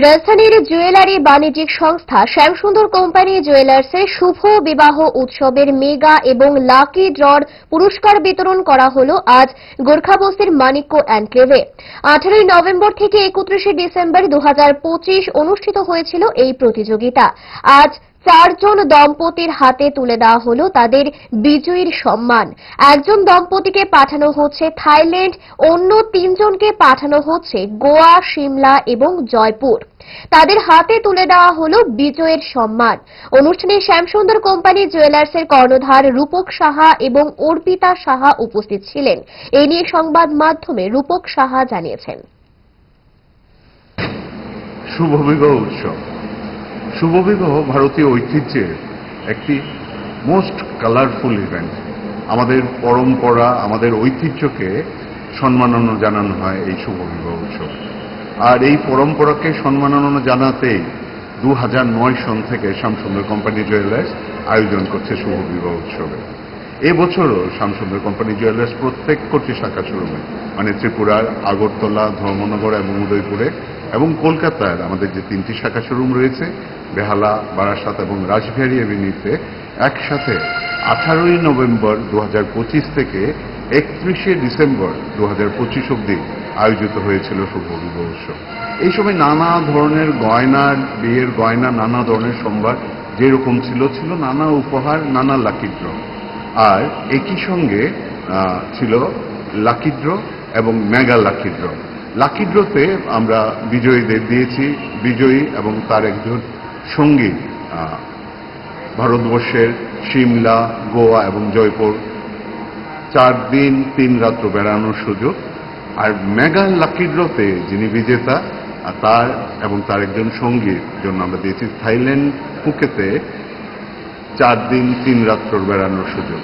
রাজধানীর জুয়েলারি বাণিজ্যিক সংস্থা শ্যামসুন্দর কোম্পানি জুয়েলার্সের শুভ বিবাহ উৎসবের মেগা এবং লাকি ড্রর পুরস্কার বিতরণ করা হল আজ গোর্খাবস্তির মানিক্য এনক্লেভে। 18 নভেম্বর থেকে 31 ডিসেম্বর 2025 অনুষ্ঠিত হয়েছিল এই প্রতিযোগিতা। আজ 4 জন দম্পতির হাতে তুলে দেওয়া হল তাদের বিজয়ীর সম্মান। একজন দম্পতিকে পাঠানো হচ্ছে থাইল্যান্ড, অন্য 3 জনকে পাঠানো হচ্ছে গোয়া, সিমলা এবং জয়পুর। তাদের হাতে তুলে দেওয়া হল বিজয়ের সম্মান। অনুষ্ঠানে শ্যামসুন্দর কোম্পানি জুয়েলার্সের কর্ণধার রূপক সাহা এবং অর্পিতা সাহা উপস্থিত ছিলেন। এ নিয়ে সংবাদ মাধ্যমে রূপক সাহা জানিয়েছেন, শুভ বিবাহ উৎসব। শুভ বিবাহ ভারতীয় ঐতিহ্যের একটি মোস্ট কালারফুল ইভেন্ট। আমাদের পরম্পরা, আমাদের ঐতিহ্যকে সম্মাননা জানানো হয় এই শুভ বিবাহ উৎসব। আর এই পরম্পরাকে সম্মাননা জানাতেই 2009 সন থেকে শ্যামসুন্দর কোম্পানি জুয়েলার্স আয়োজন করছে শুভ বিবাহ উৎসবে। এবছরও শ্যামসুন্দর কোম্পানি জুয়েলার্স প্রত্যেক কোটি শাখা শোরুমে, মানে ত্রিপুরার আগরতলা, ধর্মনগর এবং উদয়পুরে এবং কলকাতার আমাদের যে 3টি শাখা শোরুম রয়েছে, বেহালা, বারাসাত এবং রাসবিহারী এভিনিউতে একসাথে 18 নভেম্বর 2025 থেকে 31 ডিসেম্বর 2025 অবধি আয়োজিত হয়েছিল শুভ বিবাহ উৎসব। এই সময় নানা ধরনের গয়নার, বিয়ের গয়না, নানা ধরনের সম্ভার যেরকম ছিল নানা উপহার, নানা লাকি ড্র। আর একই সঙ্গে ছিল লাকি ড্র এবং মেগা লাকি ড্র। লাকি ড্রতে আমরা বিজয়ীদের দিয়েছি, বিজয়ী এবং তার একজন সঙ্গী ভারতবর্ষের সিমলা, গোয়া এবং জয়পুর 4 দিন 3 রাত্র বেড়ানোর সুযোগ। আর মেগা লাকি ড্রতে যিনি বিজেতা তার এবং তার একজন সঙ্গীর জন্য আমরা দিয়েছি থাইল্যান্ড, ফুকেতে 4 দিন 3 রাত্র বেড়ানোর সুযোগ।